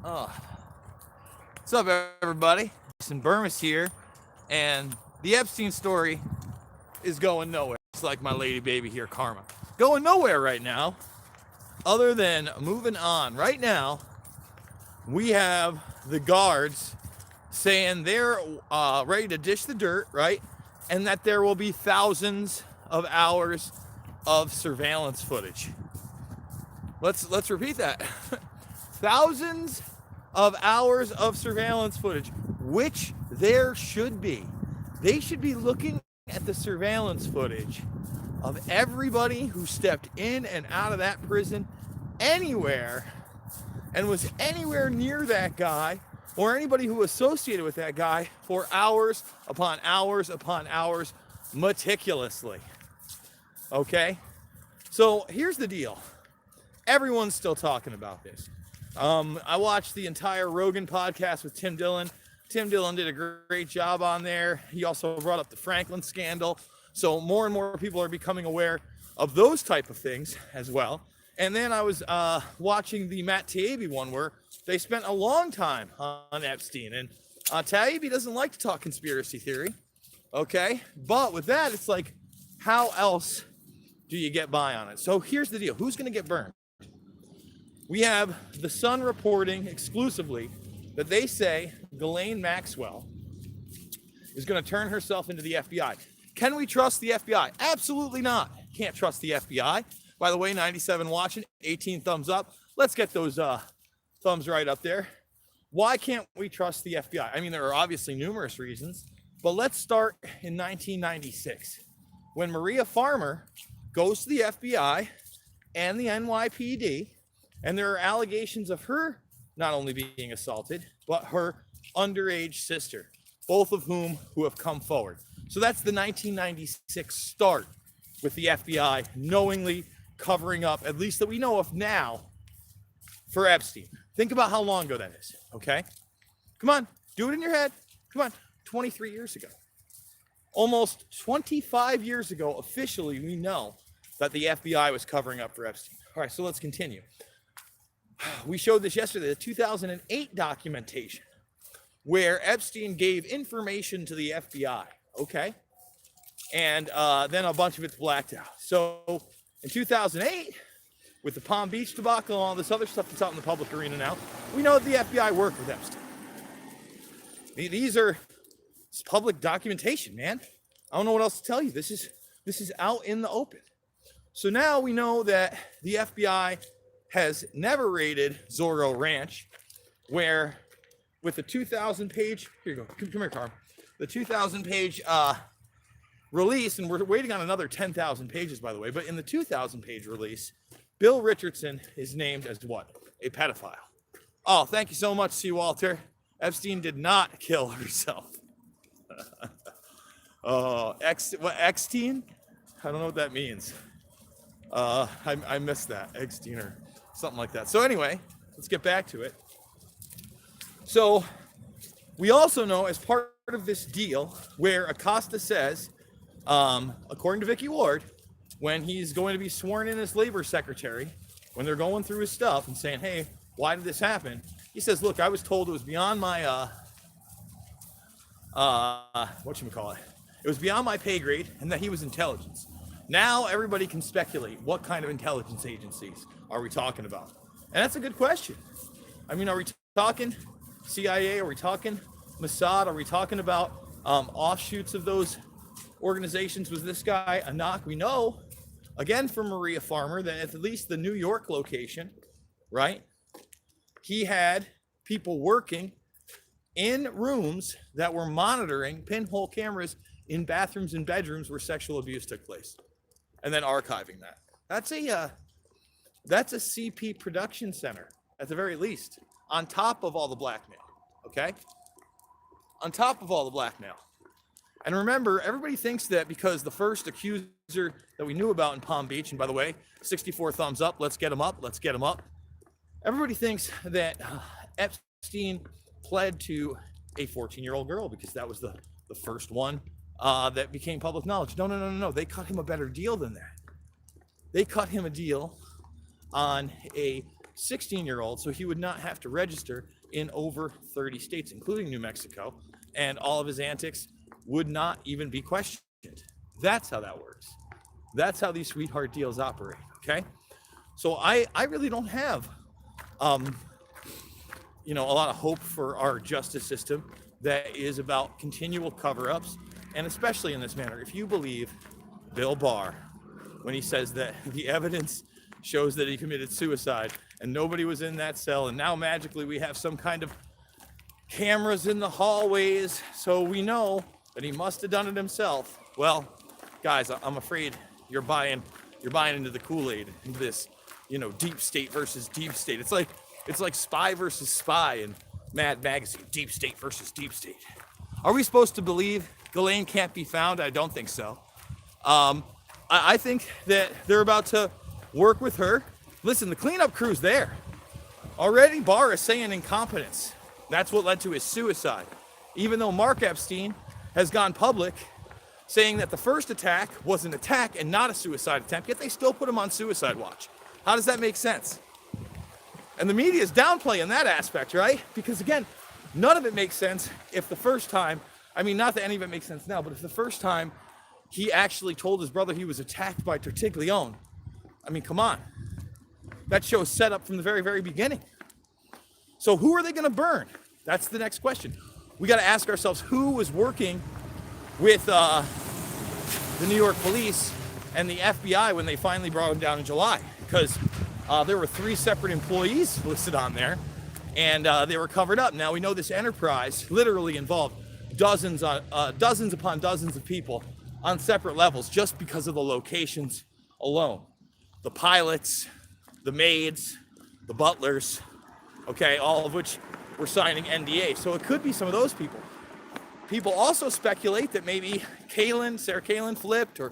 Oh, what's up, everybody? Jason Burmis here, and the Epstein story is going nowhere. It's like my lady baby here, Karma. Going nowhere right now, other than moving on. Right now, we have the guards saying they're ready to dish the dirt, right? And that there will be thousands of hours of surveillance footage. Let's repeat that. Thousands of hours of surveillance footage, which there should be. They should be looking at the surveillance footage of everybody who stepped in and out of that prison anywhere and was anywhere near that guy or anybody who associated with that guy for hours upon hours upon hours meticulously. Okay? So here's the deal. Everyone's still talking about this. I watched the entire Rogan podcast with Tim Dillon. Tim Dillon did a great job on there. He also brought up the Franklin scandal. So more and more people are becoming aware of those type of things as well. And then I was watching the Matt Taibbi one where they spent a long time on Epstein. And Taibbi doesn't like to talk conspiracy theory. Okay? But with that, it's like, how else do you get by on it? So here's the deal. Who's going to get burned? We have The Sun reporting exclusively that they say Ghislaine Maxwell is going to turn herself into the FBI. Can we trust the FBI? Absolutely not. Can't trust the FBI. By the way, 97 watching, 18 thumbs up. Let's get those thumbs right up there. Why can't we trust the FBI? I mean, there are obviously numerous reasons, but let's start in 1996 when Maria Farmer goes to the FBI and the NYPD. And there are allegations of her not only being assaulted, but her underage sister, both of whom who have come forward. So that's the 1996 start with the FBI knowingly covering up, at least that we know of now, for Epstein. Think about how long ago that is, okay? Come on, do it in your head. Come on, 23 years ago. Almost 25 years ago, officially, we know that the FBI was covering up for Epstein. All right, so let's continue. We showed this yesterday, the 2008 documentation, where Epstein gave information to the FBI, okay? And then a bunch of it's blacked out. So in 2008, with the Palm Beach debacle and all this other stuff that's out in the public arena now, we know that the FBI worked with Epstein. These are public documentation, man. I don't know what else to tell you. This is out in the open. So now we know that the FBI has never raided Zorro Ranch, where with the 2,000-page, here you go, come here, Carm, the 2,000-page release, and we're waiting on another 10,000 pages, by the way, but in the 2,000-page release, Bill Richardson is named as what? A pedophile. Oh, thank you so much, C. Walter. Epstein did not kill herself. Epstein? I don't know what that means. I missed that. Epstein or something like that. So anyway, let's get back to it. So we also know as part of this deal where Acosta says, according to Vicky Ward, when he's going to be sworn in as labor secretary, when they're going through his stuff and saying, hey, why did this happen? He says, look, I was told it was beyond my, it was beyond my pay grade and that he was intelligence. Now everybody can speculate what kind of intelligence agencies are we talking about? And that's a good question. I mean, are we talking CIA? Are we talking Mossad? Are we talking about offshoots of those organizations? Was this guy a knock? We know, again, from Maria Farmer, that at least the New York location, right, he had people working in rooms that were monitoring pinhole cameras in bathrooms and bedrooms where sexual abuse took place, and then archiving that. That's a CP production center, at the very least, on top of all the blackmail, okay? On top of all the blackmail. And remember, everybody thinks that because the first accuser that we knew about in Palm Beach, and by the way, 64 thumbs up, let's get him up, let's get him up. Everybody thinks that Epstein pled to a 14-year-old girl because that was the first one that became public knowledge. No. They cut him a better deal than that. They cut him a deal on a 16-year-old, so he would not have to register in over 30 states, including New Mexico, and all of his antics would not even be questioned. That's how that works. That's how these sweetheart deals operate, okay? So I really don't have, a lot of hope for our justice system that is about continual cover-ups, and especially in this manner. If you believe Bill Barr when he says that the evidence shows that he committed suicide and nobody was in that cell, and now magically we have some kind of cameras in the hallways, so we know that he must have done it himself. Well, guys, I'm afraid you're buying into the Kool-Aid, into this, deep state versus deep state. It's like spy versus spy in Mad Magazine, deep state versus deep state. Are we supposed to believe Ghislaine can't be found? I don't think so. I think that they're about to work with her. Listen, the cleanup crew's there. Already Barr is saying incompetence. That's what led to his suicide. Even though Mark Epstein has gone public saying that the first attack was an attack and not a suicide attempt, yet they still put him on suicide watch. How does that make sense? And the media is downplaying that aspect, right? Because again, none of it makes sense if the first time, not that any of it makes sense now, but if the first time he actually told his brother he was attacked by Tertiglione, come on. That show's set up from the very, very beginning. So who are they going to burn? That's the next question. We got to ask ourselves who was working with the New York police and the FBI when they finally brought him down in July. Because there were 3 separate employees listed on there, and they were covered up. Now we know this enterprise literally involved dozens upon dozens of people on separate levels just because of the locations alone. The pilots, the maids, the butlers, okay, all of which were signing NDA. So it could be some of those people. People also speculate that maybe Sarah Kalin flipped, or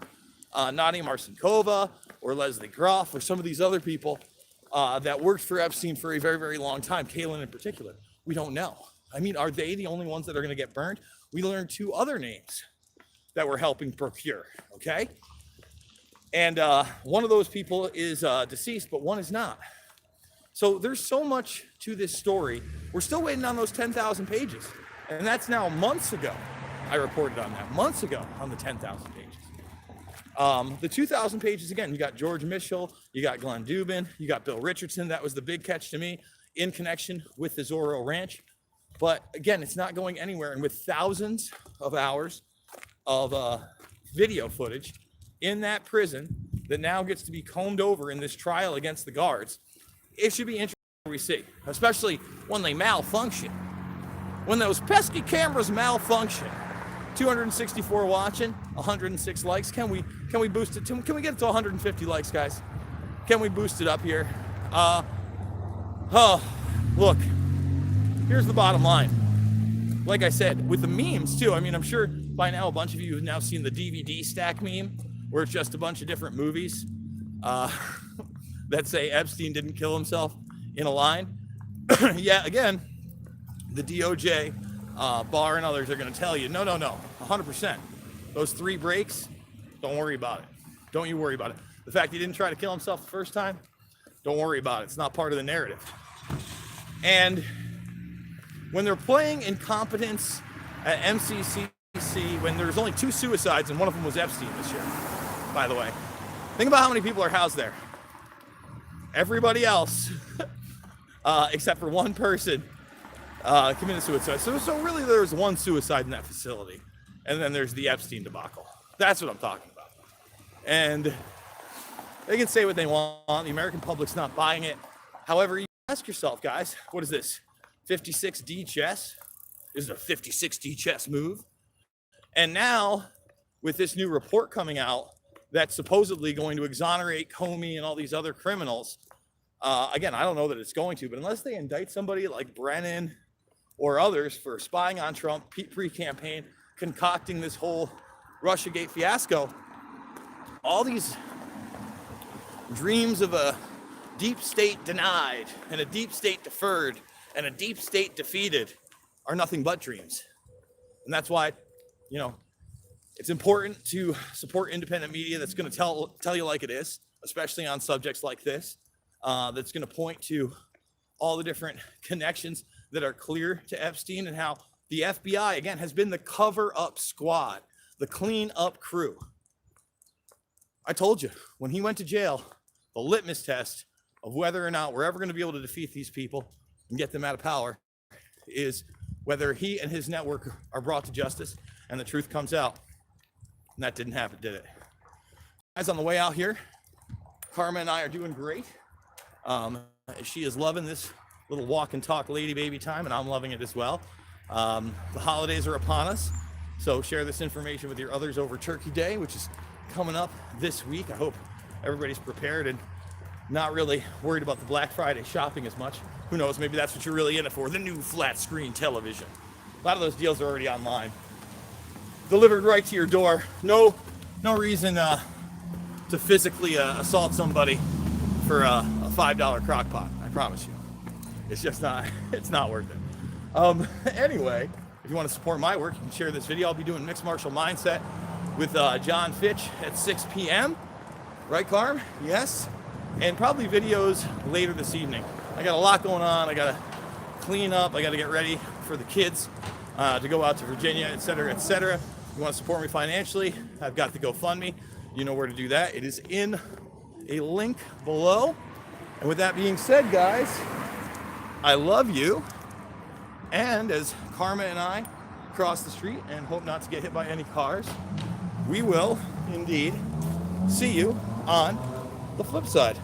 Nadia Marcinkova, or Leslie Groff, or some of these other people that worked for Epstein for a very, very long time, Kalin in particular. We don't know. Are they the only ones that are going to get burned? We learned 2 other names that were helping procure, okay? And one of those people is deceased, but one is not. So there's so much to this story. We're still waiting on those 10,000 pages. And that's now months ago. I reported on that. Months ago on the 10,000 pages. The 2,000 pages, again, you got George Mitchell, you got Glenn Dubin, you got Bill Richardson. That was the big catch to me in connection with the Zorro Ranch. But again, it's not going anywhere. And with thousands of hours of video footage in that prison that now gets to be combed over in this trial against the guards, it should be interesting what we see, especially when they malfunction. When those pesky cameras malfunction. 264 watching, 106 likes. Can we boost it to? Can we get it to 150 likes, guys? Can we boost it up here? Look, here's the bottom line. Like I said, with the memes too. I'm sure by now a bunch of you have now seen the DVD stack meme, where it's just a bunch of different movies that say Epstein didn't kill himself in a line. Yeah, again, the DOJ, Barr and others are going to tell you, no, 100%. Those 3 breaks, don't worry about it. Don't you worry about it. The fact he didn't try to kill himself the first time, don't worry about it. It's not part of the narrative. And when they're playing incompetence at MCCC, when there's only 2 suicides and one of them was Epstein this year, by the way, think about how many people are housed there. Everybody else, except for one person, committed suicide. So really there's 1 suicide in that facility. And then there's the Epstein debacle. That's what I'm talking about. And they can say what they want. The American public's not buying it. However, you ask yourself, guys, what is this? 56D chess? Is it a 56D chess move? And now, with this new report coming out that's supposedly going to exonerate Comey and all these other criminals, again, I don't know that it's going to, but unless they indict somebody like Brennan or others for spying on Trump pre-campaign, concocting this whole Russiagate fiasco, all these dreams of a deep state denied and a deep state deferred and a deep state defeated are nothing but dreams. And that's why, it's important to support independent media that's going to tell you like it is, especially on subjects like this. that's going to point to all the different connections that are clear to Epstein, and how the FBI, again, has been the cover-up squad, the clean-up crew. I told you, when he went to jail, the litmus test of whether or not we're ever going to be able to defeat these people and get them out of power is whether he and his network are brought to justice and the truth comes out. And that didn't happen, did it? Guys, on the way out here, Karma and I are doing great. She is loving this little walk and talk lady baby time, and I'm loving it as well. The holidays are upon us, so share this information with your others over Turkey Day, which is coming up this week. I hope everybody's prepared and not really worried about the Black Friday shopping as much. Who knows, maybe that's what you're really in it for, the new flat screen television. A lot of those deals are already online. Delivered right to your door. No reason to physically assault somebody for a $5 crock pot, I promise you. It's just not, it's not worth it. Anyway, if you want to support my work, you can share this video. I'll be doing Mixed Martial Mindset with John Fitch at 6 p.m. Right, Carm? Yes. And probably videos later this evening. I got a lot going on. I got to clean up. I got to get ready for the kids to go out to Virginia, et cetera, et cetera. If you want to support me financially, I've got the GoFundMe. You know where to do that. It is in a link below. And with that being said, guys, I love you. And as Karma and I cross the street and hope not to get hit by any cars, we will indeed see you on the flip side.